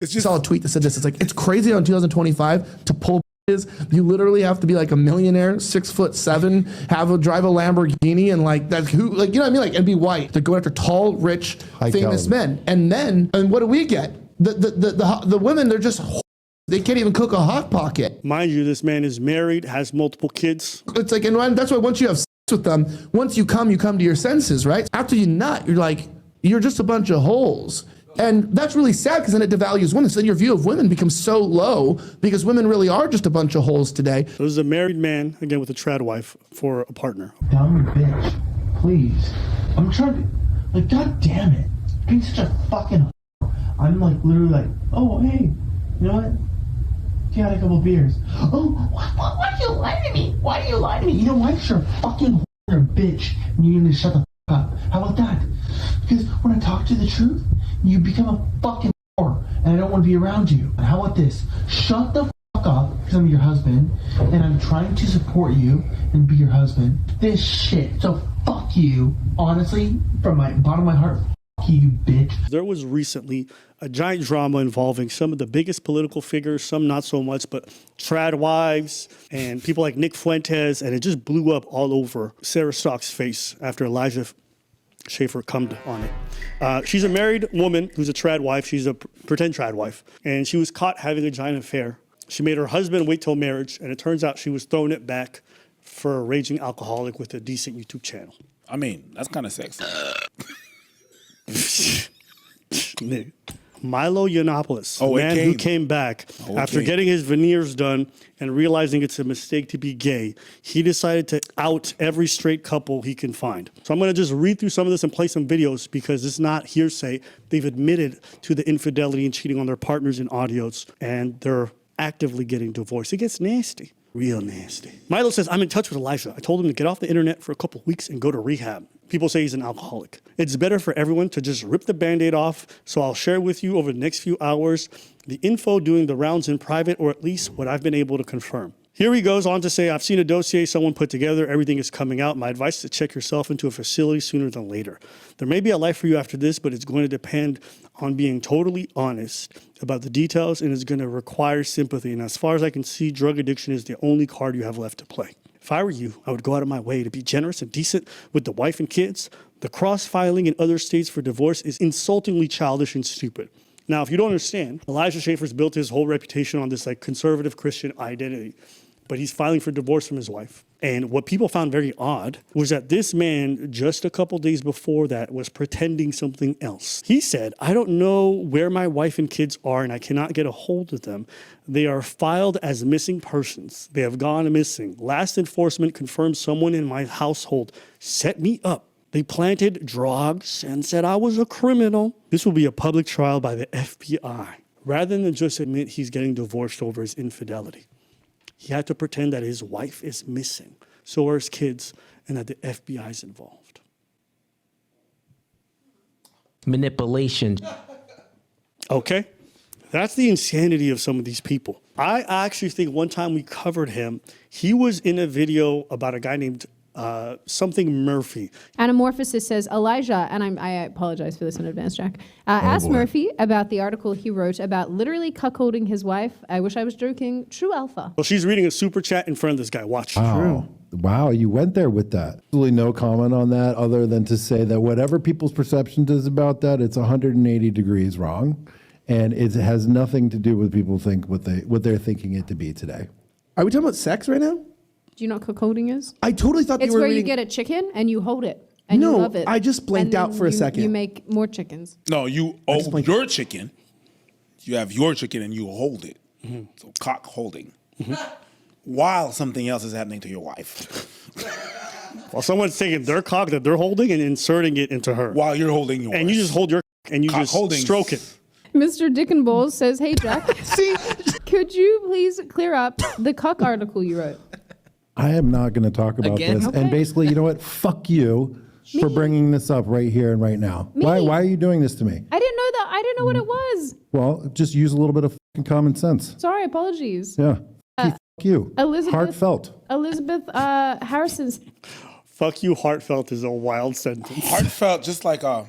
It's just, I saw a tweet that said this. It's like, it's crazy in 2025 to pull is you literally have to be like a millionaire, 6'7", drive a Lamborghini, and like that's who, like, you know what I mean, like, and be white. They're going after tall, rich, famous men, and what do we get? The women, they're just, they can't even cook a hot pocket. Mind you, this man is married, has multiple kids. It's like, and that's why once you have sex with them, once you come to your senses, right? After you nut, you're like, you're just a bunch of holes. And that's really sad because then it devalues women. So then your view of women becomes so low because women really are just a bunch of holes today. This is a married man, again, with a trad wife for a partner. Dumb bitch, please. I'm trying to, like, god damn it. Being such a fucking I'm like, literally like, oh, hey, you know what? You had a couple beers. Oh, why do you lie to me? Why do you lie to me? You know why? You're a fucking bitch and you need to shut the up. How about that? Because when I talk to you the truth, you become a fucking whore, and I don't want to be around you. And how about this? Shut the fuck up, because I'm your husband, and I'm trying to support you and be your husband. This shit. So fuck you, honestly, from my bottom of my heart. Fuck you, bitch. There was recently a giant drama involving some of the biggest political figures, some not so much, but trad wives and people like Nick Fuentes, and it just blew up all over Sarah Stock's face after Elijah Schaffer cummed on it. She's a married woman who's a trad wife. She's a pretend trad wife. And she was caught having a giant affair. She made her husband wait till marriage, and it turns out she was throwing it back for a raging alcoholic with a decent YouTube channel. I mean, that's kind of sexy. Milo Yiannopoulos, a man who came back after getting his veneers done and realizing it's a mistake to be gay. He decided to out every straight couple he can find. So I'm going to just read through some of this and play some videos because it's not hearsay. They've admitted to the infidelity and cheating on their partners in audios, and they're actively getting divorced. It gets nasty. Real nasty. Milo says, I'm in touch with Elijah. I told him to get off the internet for a couple weeks and go to rehab. People say he's an alcoholic. It's better for everyone to just rip the Band-Aid off, so I'll share with you over the next few hours the info doing the rounds in private, or at least what I've been able to confirm. Here he goes on to say, I've seen a dossier someone put together. Everything is coming out. My advice is to check yourself into a facility sooner than later. There may be a life for you after this, but it's going to depend on being totally honest about the details, and it's going to require sympathy. And as far as I can see, drug addiction is the only card you have left to play. If I were you, I would go out of my way to be generous and decent with the wife and kids. The cross-filing in other states for divorce is insultingly childish and stupid. Now, if you don't understand, Elijah Schaffer's built his whole reputation on this like conservative Christian identity, but he's filing for divorce from his wife. And what people found very odd was that this man, just a couple days before that, was pretending something else. He said, I don't know where my wife and kids are, and I cannot get a hold of them. They are filed as missing persons. They have gone missing. Last enforcement confirmed someone in my household set me up. They planted drugs and said I was a criminal. This will be a public trial by the FBI. Rather than just admit he's getting divorced over his infidelity, he had to pretend that his wife is missing, so are his kids, and that the FBI is involved. Manipulation. Okay? That's the insanity of some of these people. I actually think one time we covered him. He was in a video about a guy named something Murphy. Anamorphosis says, Elijah, and I apologize for this in advance, Jack, asked Murphy about the article he wrote about literally cuckolding his wife. I wish I was joking. True alpha. Well, she's reading a super chat in front of this guy. Watch. Wow. Wow, you went there with that. Absolutely no comment on that other than to say that whatever people's perception is about that, it's 180 degrees wrong. And it has nothing to do with people think what they're thinking it to be today. Are we talking about sex right now? Do you know what cuckolding is? I totally thought it's you were where reading... you get a chicken and you hold it and you love it. I just blanked out for a second. You make more chickens. No, you hold your chicken. You have your chicken and you hold it. Mm-hmm. So cock holding. Mm-hmm. While something else is happening to your wife. While someone's taking their cock that they're holding and inserting it into her. While you're holding yours. And you just hold your and you just stroke it. Mr. Dickon Bowles says, hey, Jack. See? Could you please clear up the cuck article you wrote? I am not going to talk about this. Okay. And basically, you know what? Fuck you for bringing this up right here and right now. Why are you doing this to me? I didn't know that. I didn't know what it was. Well, just use a little bit of fucking common sense. Sorry, apologies. Yeah. Fuck you. Heartfelt. Elizabeth Harrison's. Fuck you, heartfelt is a wild sentence. Heartfelt, just like, the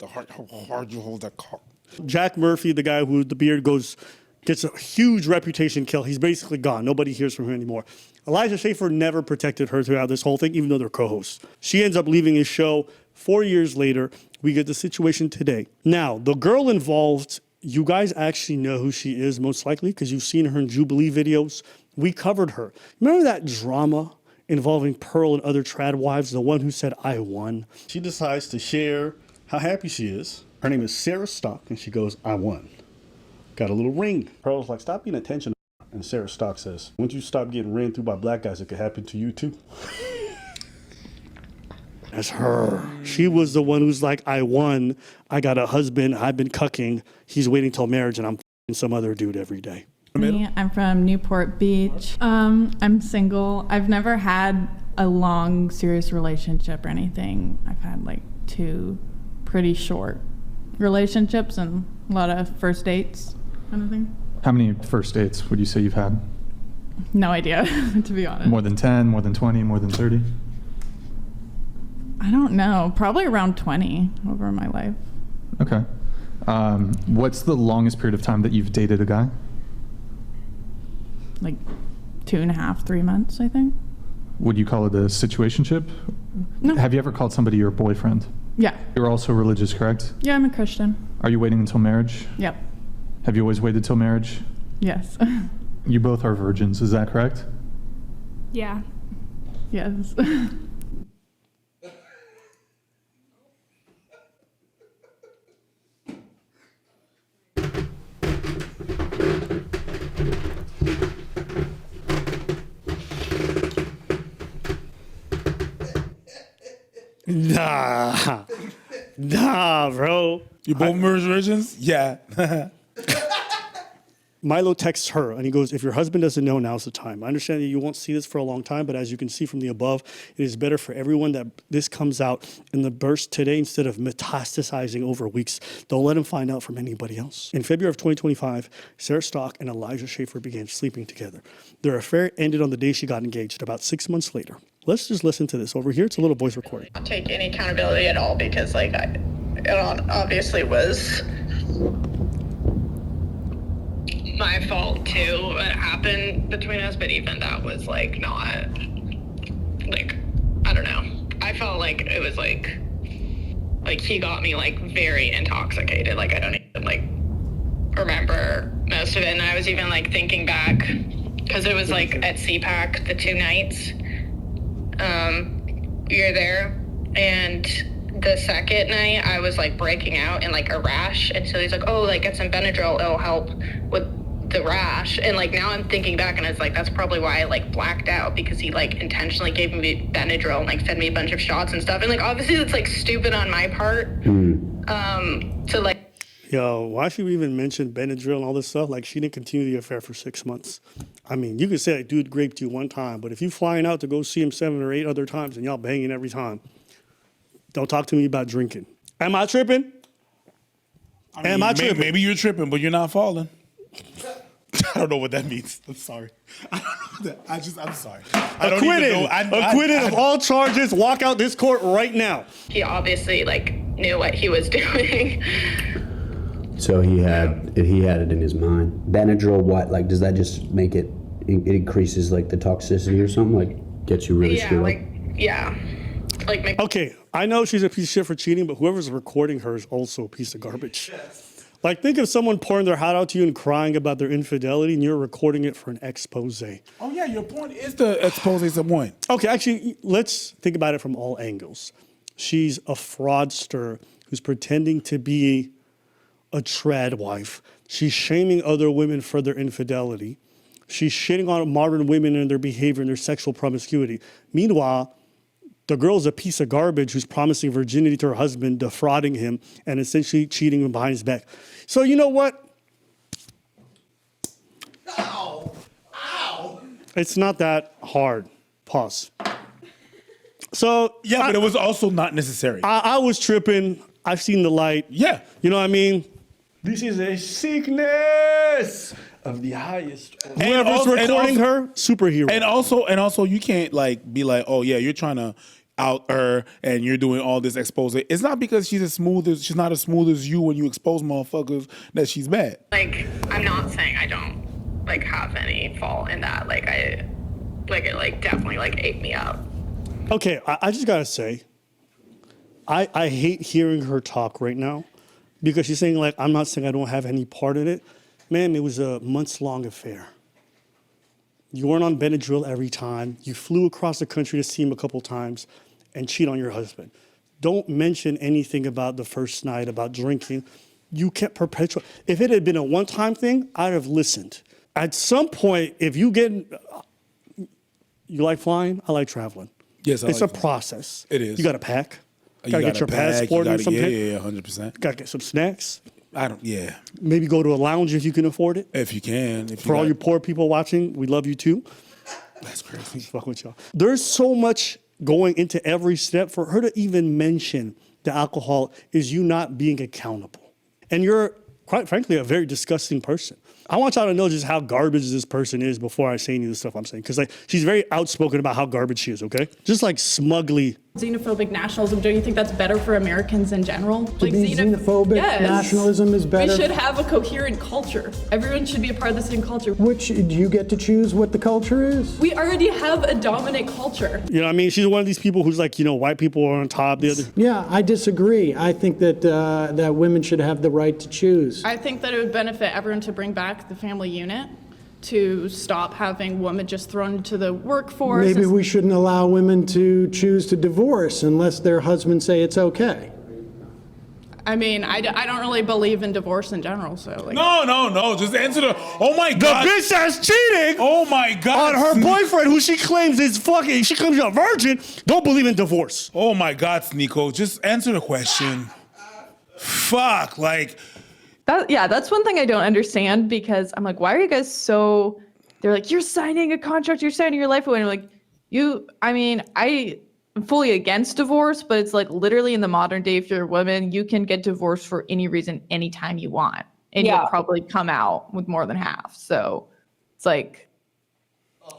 heart, how hard you hold that cock. Jack Murphy, the guy who the beard gets a huge reputation kill. He's basically gone. Nobody hears from him anymore. Elijah Schaffer never protected her throughout this whole thing, even though they're co-hosts. She ends up leaving his show. 4 years later, we get the situation today. Now, the girl involved, you guys actually know who she is most likely because you've seen her in Jubilee videos. We covered her. Remember that drama involving Pearl and other trad wives, the one who said, I won? She decides to share how happy she is. Her name is Sarah Stock, and she goes, I won. Got a little ring. Pearl's like, stop being attention. And Sarah Stock says, once you stop getting ran through by black guys, it could happen to you too. That's her. She was the one who's like, I won. I got a husband. I've been cucking. He's waiting till marriage, and I'm f***ing some other dude every day. Me, I'm from Newport Beach. I'm single. I've never had a long, serious relationship or anything. I've had like 2 pretty short relationships and a lot of first dates kind of thing. How many first dates would you say you've had? No idea, to be honest. More than 10, more than 20, more than 30? I don't know. Probably around 20 over my life. Okay. What's the longest period of time that you've dated a guy? Like 2.5, 3 months, I think. Would you call it a situationship? No. Have you ever called somebody your boyfriend? Yeah. You're also religious, correct? Yeah, I'm a Christian. Are you waiting until marriage? Yep. Have you always waited till marriage? Yes. You both are virgins, is that correct? Yeah. Yes. Nah, bro. You both virgins? Yeah. Milo texts her and he goes, if your husband doesn't know, now's the time. I understand that you won't see this for a long time, but as you can see from the above, it is better for everyone that this comes out in the burst today instead of metastasizing over weeks. Don't let him find out from anybody else. In February of 2025, Sarah Stock and Elijah Schaffer began sleeping together. Their affair ended on the day she got engaged, about 6 months later. Let's just listen to this. Over here, it's a little voice recording. Not take any accountability at all because, like, it obviously was my fault too. What happened between us, but even that was like not like, I don't know. I felt like it was like he got me like very intoxicated. Like I don't even like remember most of it, and I was even like thinking back because it was like at CPAC the 2 nights. You're there, and the second night I was like breaking out in like a rash, and so he's like, oh, like get some Benadryl, it'll help with the rash. And like now I'm thinking back and it's like that's probably why I like blacked out, because he like intentionally gave me Benadryl and like fed me a bunch of shots and stuff, and like obviously that's like stupid on my part. To like, yo, why should we even mention Benadryl and all this stuff? Like, she didn't continue the affair for 6 months. I mean, you could say a dude raped you one time, but if you flying out to go see him 7 or 8 other times and y'all banging every time, don't talk to me about drinking. Am I tripping? Am I tripping? Maybe you're tripping, but you're not falling. I don't know what that means. I'm sorry. I don't know that. I'm sorry. I don't Acquitted. even know. Acquitted of all charges. Walk out this court right now. he obviously like knew what he was doing. So he had it in his mind. Benadryl, what? Like, does that just make it increases like the toxicity or something? Like, gets you really screwed up? Yeah. Like, okay, I know she's a piece of shit for cheating, but whoever's recording her is also a piece of garbage. Like, think of someone pouring their heart out to you and crying about their infidelity, and you're recording it for an expose. Oh yeah, your point is the expose the point. Okay, actually, let's think about it from all angles. She's a fraudster who's pretending to be a trad wife. She's shaming other women for their infidelity. She's shitting on modern women and their behavior and their sexual promiscuity. Meanwhile, the girl's a piece of garbage who's promising virginity to her husband, defrauding him, and essentially cheating him behind his back. So you know what? Ow! Ow! It's not that hard. Pause. So yeah, but it was also not necessary. I was tripping. I've seen the light. Yeah. You know what I mean? This is a sickness of the highest. Whoever's recording her, superhero. And also, you can't like be like, oh yeah, you're trying to. out her and you're doing all this expose. It's not because she's not as smooth as you when you expose motherfuckers that she's bad. Like, I'm not saying I don't like have any fault in that. Like it definitely like ate me up. Okay, I just gotta say, I hate hearing her talk right now because she's saying like, I'm not saying I don't have any part in it. Ma'am, it was a months-long affair. You weren't on Benadryl every time. You flew across the country to see him a couple times and cheat on your husband. Don't mention anything about the first night, about drinking. You kept perpetual. If it had been a one-time thing, I'd have listened. At some point, if you get, you like flying? I like traveling. Yes, it's a process. It is. You got to pack. You Gotta get your passport or something. Yeah, 100%. Gotta get some snacks. Yeah. Maybe go to a lounge if you can afford it. If you can. For all you poor people watching, we love you too. That's crazy. Fuck with y'all. There's so much going into every step. For her to even mention the alcohol is you not being accountable. And you're, quite frankly, a very disgusting person. I want y'all to know just how garbage this person is before I say any of the stuff I'm saying. Because like, she's very outspoken about how garbage she is, okay? Just like smugly. Xenophobic nationalism, don't you think that's better for Americans in general? To be xenophobic nationalism is better? We should have a coherent culture. Everyone should be a part of the same culture. Which, do you get to choose what the culture is? We already have a dominant culture. You know what I mean? She's one of these people who's like, you know, white people are on top. The other. Yeah, I disagree. I think that that women should have the right to choose. I think that it would benefit everyone to bring back the family unit, to stop having women just thrown into the workforce. Maybe we shouldn't allow women to choose to divorce unless their husbands say it's okay. I mean, I don't really believe in divorce in general, so like. No. Just answer the. Oh my God. The bitch that's cheating. Oh my God. On her boyfriend, who she claims is fucking. She claims a virgin. Don't believe in divorce. Oh my God, Sneeko. Just answer the question. Fuck. Like. That's one thing I don't understand because I'm like, why are you guys so? They're like, you're signing a contract, you're signing your life away. And I'm like, I'm fully against divorce, but it's like literally in the modern day, if you're a woman, you can get divorced for any reason, anytime you want. And you'll probably come out with more than half. So it's like.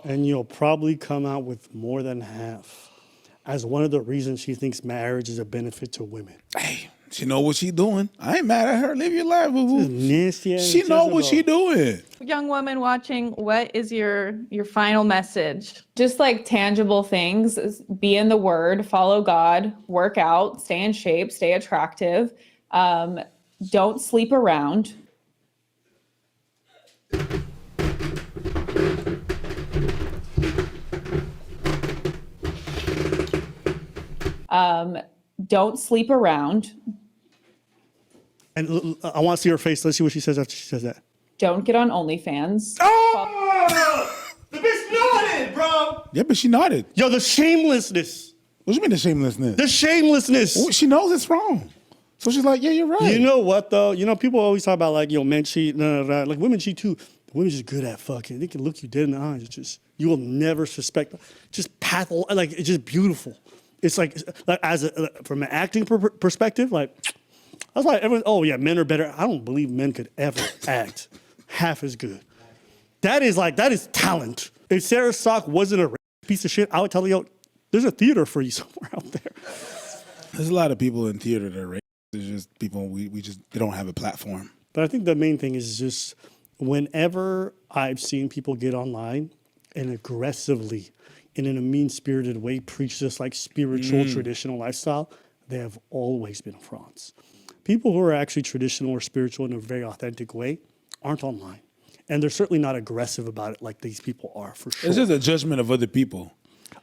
And you'll probably come out with more than half as one of the reasons she thinks marriage is a benefit to women. Hey. She know what she doing. I ain't mad at her. Live your life, boo-boo. Nasty ass she know what she doing. Young woman watching, what is your final message? Just like tangible things, be in the word, follow God, work out, stay in shape, stay attractive. Don't sleep around. Don't sleep around. And I want to see her face. Let's see what she says after she says that. Don't get on OnlyFans. Oh! The bitch nodded, bro. Yeah, but she nodded. Yo, the shamelessness. What do you mean the shamelessness? The shamelessness. Well, she knows it's wrong. So she's like, yeah, you're right. You know what, though? You know, people always talk about, like, men cheat. Like, women cheat, too. Women just good at fucking. They can look you dead in the eyes. It's just, you will never suspect. Just like, it's just beautiful. It's like from an acting perspective, like, that's why everyone, oh yeah, men are better. I don't believe men could ever act half as good. That is talent. If Sarah Stock wasn't a piece of shit, I would tell you, there's a theater for you somewhere out there. There's a lot of people in theater that are racist. There's just people, they don't have a platform. But I think the main thing is just whenever I've seen people get online and aggressively, and in a mean-spirited way, preach this like spiritual, traditional lifestyle, they have always been frauds. People who are actually traditional or spiritual in a very authentic way aren't online. And they're certainly not aggressive about it like these people are, for sure. It's just a judgment of other people.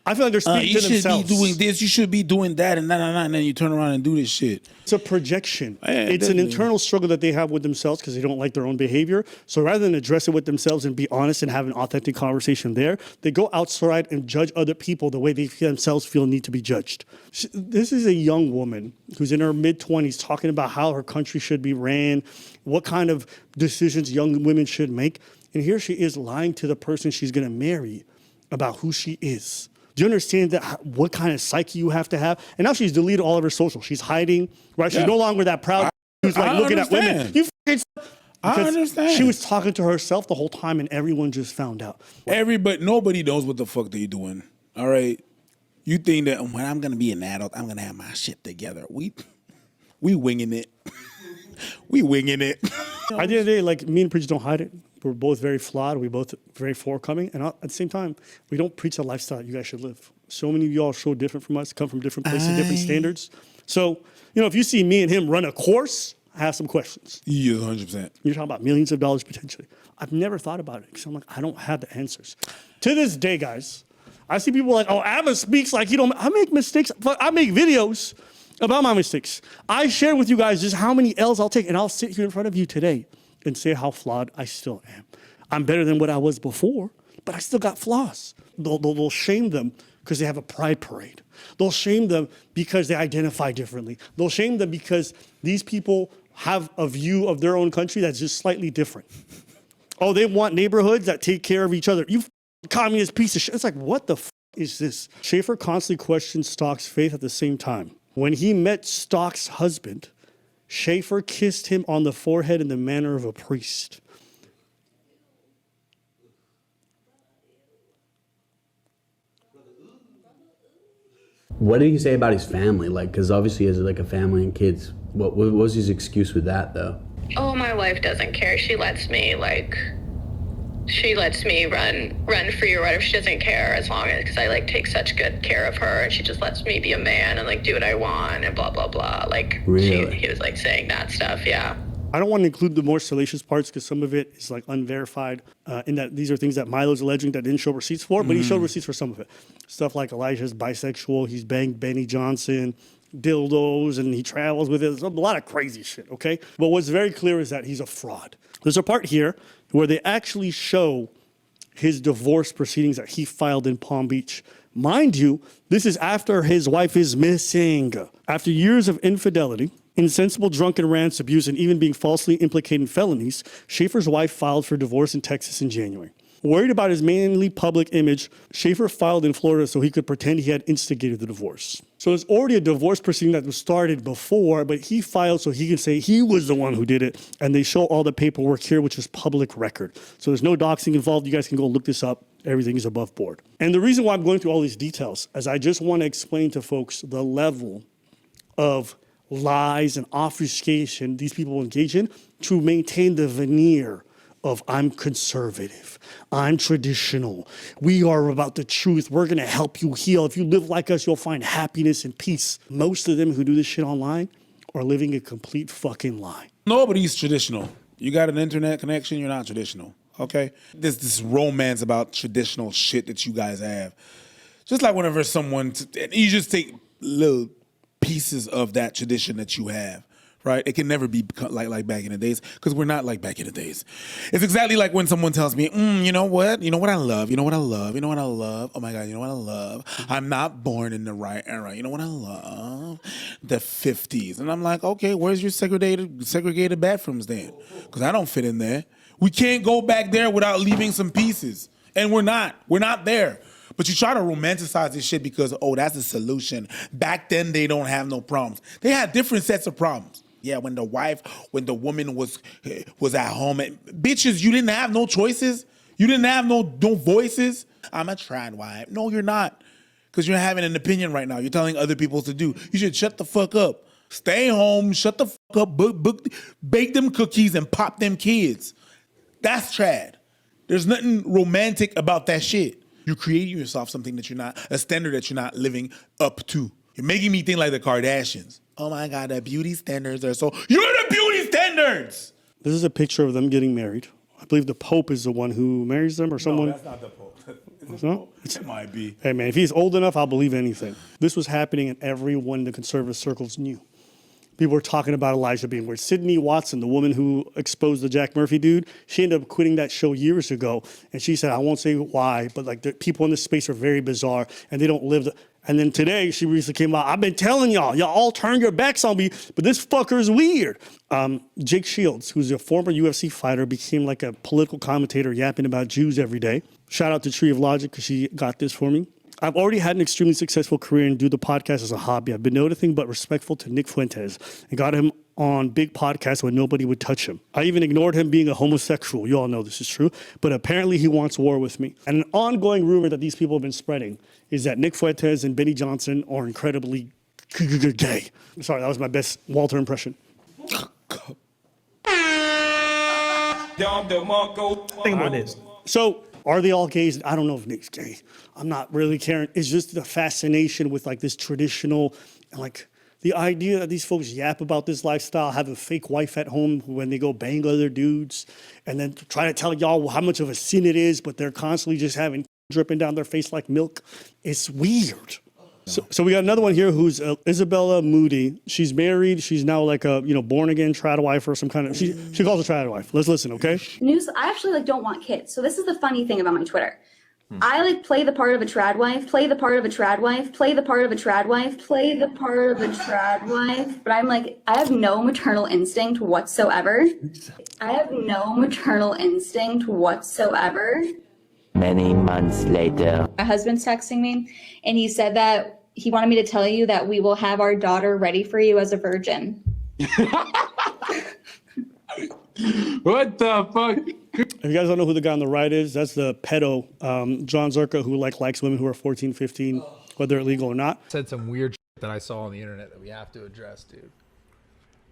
I feel like they're speaking to themselves. You should be doing this, you should be doing that, and then you turn around and do this shit. It's a projection. Yeah, it's definitely. an internal struggle that they have with themselves because they don't like their own behavior. So rather than address it with themselves and be honest and have an authentic conversation there, they go outside and judge other people the way they themselves feel need to be judged. This is a young woman who's in her mid-20s talking about how her country should be ran, what kind of decisions young women should make. And here she is lying to the person she's going to marry about who she is. Do you understand that what kind of psyche you have to have? And now she's deleted all of her social. She's hiding, right? She's no longer that proud who's like looking at women. I understand. She was talking to herself the whole time and everyone just found out. Nobody knows what the fuck they're doing. All right? You think that when I'm gonna be an adult, I'm gonna have my shit together. We winging it. We winging it. At the end of the day, like me and Preach don't hide it. We're both very flawed. We're both very forthcoming. And at the same time, we don't preach a lifestyle you guys should live. So many of y'all are so different from us, come from different places, different standards. So, if you see me and him run a course, I have some questions. Yeah, 100%. You're talking about millions of dollars potentially. I've never thought about it because I'm like, I don't have the answers. To this day, guys, I see people like, oh, Abba speaks like he don't. I make mistakes. I make videos about my mistakes. I share with you guys just how many L's I'll take, and I'll sit here in front of you today and say how flawed I still am. I'm better than what I was before, but I still got flaws. They'll shame them because they have a pride parade. They'll shame them because they identify differently. They'll shame them because these people have a view of their own country that's just slightly different. Oh, they want neighborhoods that take care of each other. You communist piece of shit. It's like, what the is this? Schaffer constantly questions Stock's faith at the same time. When he met Stock's husband, Schaffer kissed him on the forehead in the manner of a priest. What did he say about his family? Like, because obviously he has like a family and kids. What was his excuse with that, though? Oh, my wife doesn't care. She lets me run free or whatever. She doesn't care as long as, because I take such good care of her, and she just lets me be a man and do what I want and blah blah blah. Really? He was saying that stuff. Yeah. I don't want to include the more salacious parts because some of it is unverified in that these are things that Milo's alleging that didn't show receipts for, but he showed receipts for some of it. Stuff like Elijah's bisexual, he's banged Benny Johnson, dildos, and he travels with it. There's a lot of crazy shit, okay? But what's very clear is that he's a fraud. There's a part here where they actually show his divorce proceedings that he filed in Palm Beach. Mind you, this is after his wife is missing. After years of infidelity, insensible drunken rants, abuse, and even being falsely implicated in felonies, Schaffer's wife filed for divorce in Texas in January. Worried about his mainly public image, Schaffer filed in Florida so he could pretend he had instigated the divorce. So there's already a divorce proceeding that was started before, but he filed so he can say he was the one who did it, and they show all the paperwork here, which is public record. So there's no doxing involved. You guys can go look this up. Everything is above board. And the reason why I'm going through all these details is I just want to explain to folks the level of lies and obfuscation these people engage in to maintain the veneer of I'm conservative, I'm traditional, we are about the truth, we're gonna help you heal. If you live like us, you'll find happiness and peace. Most of them who do this shit online are living a complete fucking lie. Nobody's traditional. You got an internet connection, you're not traditional, okay? There's this romance about traditional shit that you guys have. Just like whenever you just take little pieces of that tradition that you have, right? It can never be like back in the days because we're not like back in the days. It's exactly like when someone tells me, you know what? You know what I love? You know what I love? You know what I love? Oh my God, you know what I love? I'm not born in the right era. You know what I love? The 50s. And I'm like, okay, where's your segregated bathrooms then? Because I don't fit in there. We can't go back there without leaving some pieces. And we're not there. But you try to romanticize this shit because, that's the solution. Back then, they don't have no problems. They had different sets of problems. Yeah, when the woman was at home. Bitches, you didn't have no choices. You didn't have no voices. I'm a tradwife. No, you're not. Because you're having an opinion right now. You're telling other people to do. You should shut the fuck up. Stay home, shut the fuck up, bake them cookies and pop them kids. That's trad. There's nothing romantic about that shit. You're creating yourself something that you're not, a standard that you're not living up to. You're making me think like the Kardashians. Oh my God, the beauty standards are so... You're the beauty standards! This is a picture of them getting married. I believe the Pope is the one who marries them or someone. No, that's not the Pope. Is it No? Pope? It might be. Hey man, if he's old enough, I'll believe anything. This was happening and everyone in the conservative circles knew. People were talking about Elijah being weird. Sydney Watson, the woman who exposed the Jack Murphy dude, she ended up quitting that show years ago. And she said, I won't say why, but the people in this space are very bizarre and they don't live. And then today she recently came out, I've been telling y'all all turn your backs on me, but this fucker is weird. Jake Shields, who's a former UFC fighter, became like a political commentator yapping about Jews every day. Shout out to Tree of Logic because she got this for me. I've already had an extremely successful career and do the podcast as a hobby. I've been nothing but respectful to Nick Fuentes and got him on big podcasts when nobody would touch him. I even ignored him being a homosexual. You all know this is true. But apparently he wants war with me. And an ongoing rumor that these people have been spreading is that Nick Fuentes and Benny Johnson are incredibly gay. Sorry, that was my best Walter impression. Think about this. So, are they all gays? I don't know if Nick's gay. I'm not really caring. It's just the fascination with like this traditional, and like the idea that these folks yap about this lifestyle, have a fake wife at home when they go bang other dudes, and then try to tell y'all how much of a sin it is, but they're constantly just having dripping down their face like milk. It's weird. So we got another one here who's Isabella Moody. She's married. She's now like a born again tradwife or some kind of. She calls a tradwife. Let's listen, okay? News. I actually don't want kids. So this is the funny thing about my Twitter. I play the part of a tradwife, play the part of a tradwife, play the part of a tradwife, play the part of a tradwife. But I'm like, I have no maternal instinct whatsoever. I have no maternal instinct whatsoever. Many months later. My husband's texting me, and he said that he wanted me to tell you that we will have our daughter ready for you as a virgin. What the fuck? If you guys don't know who the guy on the right is, that's the pedo, John Zerka, who likes women who are 14, 15, whether illegal or not. Said some weird shit that I saw on the internet that we have to address, dude.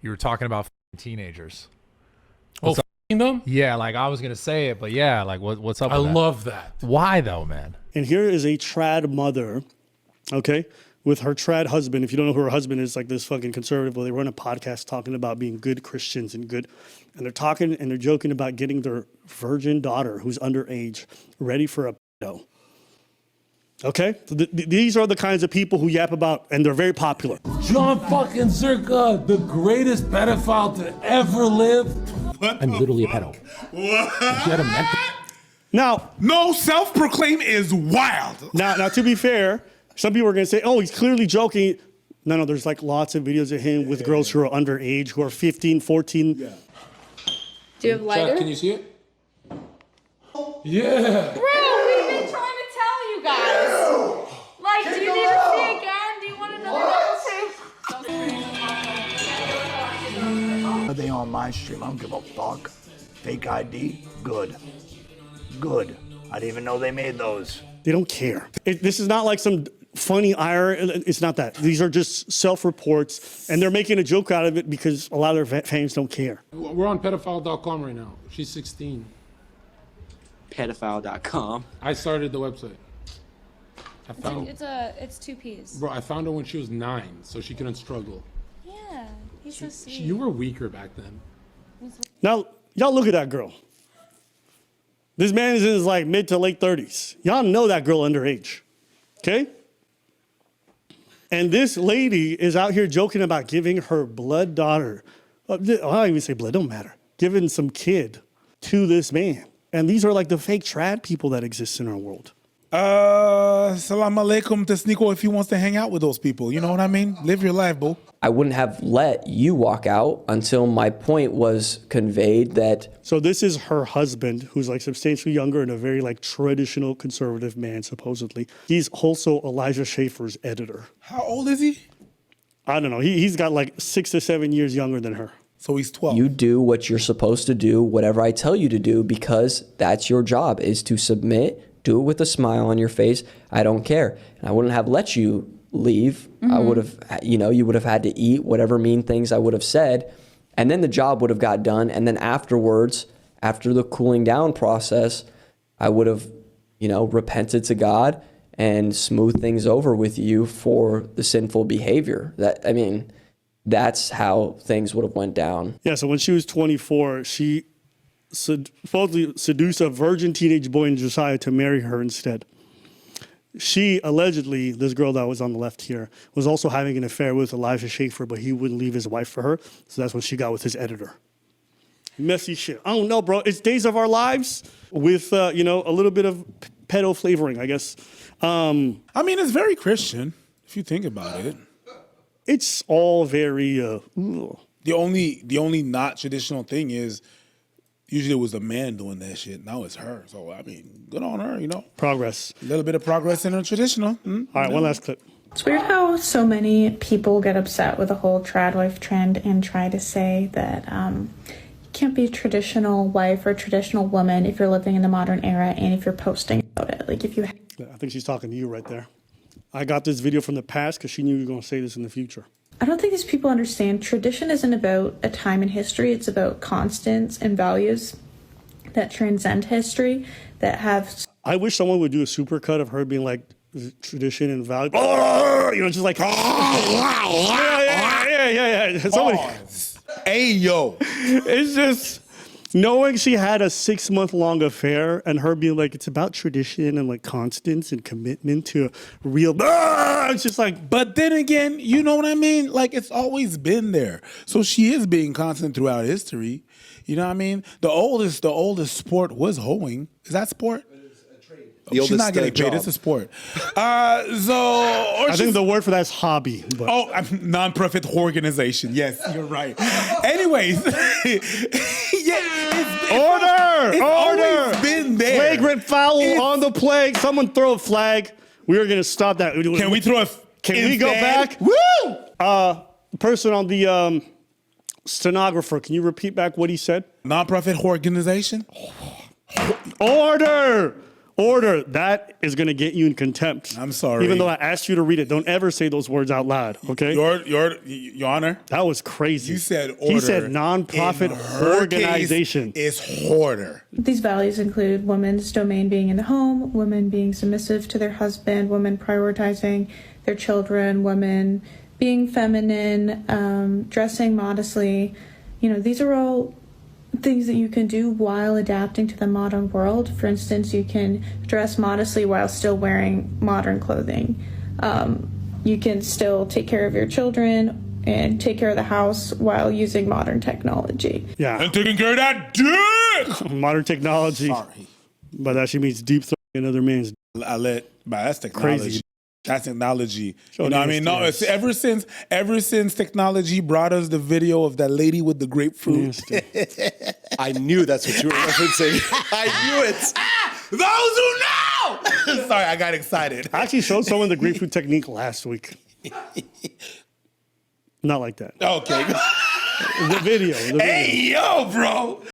You were talking about teenagers. What's them? Yeah, like I was gonna say it, but yeah, like what's up? I with that? love that. Why though, man? And here is a trad mother, okay, with her trad husband. If you don't know who her husband is, like this fucking conservative, well, they run a podcast talking about being good Christians and they're talking and they're joking about getting their virgin daughter, who's underage, ready for a pedo. Okay, so these are the kinds of people who yap about, and they're very popular. John fucking Zerka, the greatest pedophile to ever live. I'm literally a pedo. Now, no, self-proclaim is wild. Now, to be fair, some people are going to say, "Oh, he's clearly joking." No, there's like lots of videos of him with girls who are underage, who are 15, 14. Yeah. Do you have lighter? Can you see it? Yeah. Bro, we've been trying to tell you guys. Like, do you need to see again? Do you want another Are they on my stream? I don't give a fuck. Fake ID? Good. Good. I didn't even know they made those. They don't care. This is not like some funny ire. It's not that. These are just self-reports, and they're making a joke out of it because a lot of their fans don't care. We're on pedophile.com right now. She's 16. Pedophile.com. I started the website. I found. It's 2 P's. Bro, I found her when she was 9, so she couldn't struggle. Yeah, he's so sweet. You were weaker back then. Now, y'all look at that girl. This man is in his like mid to late 30s. Y'all know that girl underage, okay? And this lady is out here joking about giving her blood daughter, I don't even say blood, don't matter, giving some kid to this man. And these are like the fake trad people that exist in our world. Salam alaikum to Sneeko if he wants to hang out with those people. You know what I mean? Live your life, boo. I wouldn't have let you walk out until my point was conveyed that. So this is her husband, who's like substantially younger and a very like traditional conservative man, supposedly. He's also Elijah Schaffer's editor. How old is he? I don't know. He's got like 6 to 7 years younger than her. So he's 12. You do what you're supposed to do, whatever I tell you to do, because that's your job, is to submit. Do it with a smile on your face. I don't care. And I wouldn't have let you leave. Mm-hmm. I would have, you would have had to eat whatever mean things I would have said. And then the job would have got done. And then afterwards, after the cooling down process, I would have, repented to God and smoothed things over with you for the sinful behavior. That's how things would have went down. Yeah, so when she was 24, she supposedly seduced a virgin teenage boy in Josiah to marry her instead. She allegedly, this girl that was on the left here, was also having an affair with Elijah Schaffer, but he wouldn't leave his wife for her. So that's when she got with his editor. Messy shit. I don't know, bro. It's Days of Our Lives with, a little bit of pedo flavoring, I guess. It's very Christian, if you think about it. It's all very... The only not traditional thing is Usually it was the man doing that shit. Now it's her. So, I mean, good on her, you know. Progress. A little bit of progress in her traditional. All right, one last clip. It's weird how so many people get upset with the whole tradwife trend and try to say that you can't be a traditional wife or traditional woman if you're living in the modern era and if you're posting about it. Like if you... I think she's talking to you right there. I got this video from the past because she knew you were going to say this in the future. I don't think these people understand tradition isn't about a time in history. It's about constants and values that transcend history that have... I wish someone would do a supercut of her being like tradition and value. You know, just like... yeah. Somebody... Hey, yo. It's just... Knowing she had a 6-month-long affair and her being like, it's about tradition and like constants and commitment to a real, it's just like. But then again, you know what I mean? Like, it's always been there. So she is being constant throughout history. You know what I mean? The oldest sport was hoeing. Is that sport? She's not getting paid. It's a sport. I think the word for that is hobby. But. Non-profit organization. Yes, you're right. Anyways, Order! Always been there. Flagrant foul on the play. Someone throw a flag. We are going to stop that. Can we throw a? Can we go back? Woo! The person on the stenographer. Can you repeat back what he said? Non-profit organization. Order! That is going to get you in contempt. I'm sorry. Even though I asked you to read it, don't ever say those words out loud, okay? Your Honor. That was crazy. You said order. He said non-profit organization. Is hoarder. These values include women's domain being in the home, women being submissive to their husband, women prioritizing their children, women being feminine, dressing modestly. You know, these are all things that you can do while adapting to the modern world. For instance, you can dress modestly while still wearing modern clothing. You can still take care of your children and take care of the house while using modern technology. Yeah. And taking care of that dick! Modern technology. Sorry. But that actually means deep throating another man's. That's technology. Crazy. That's technology. You know what I mean? No, it's ever since technology brought us the video of that lady with the grapefruit. I knew that's what you were referencing. I knew it. Those who know! Sorry, I got excited. I actually showed someone the grapefruit technique last week. Not like that. Okay. The video. Hey, yo, bro.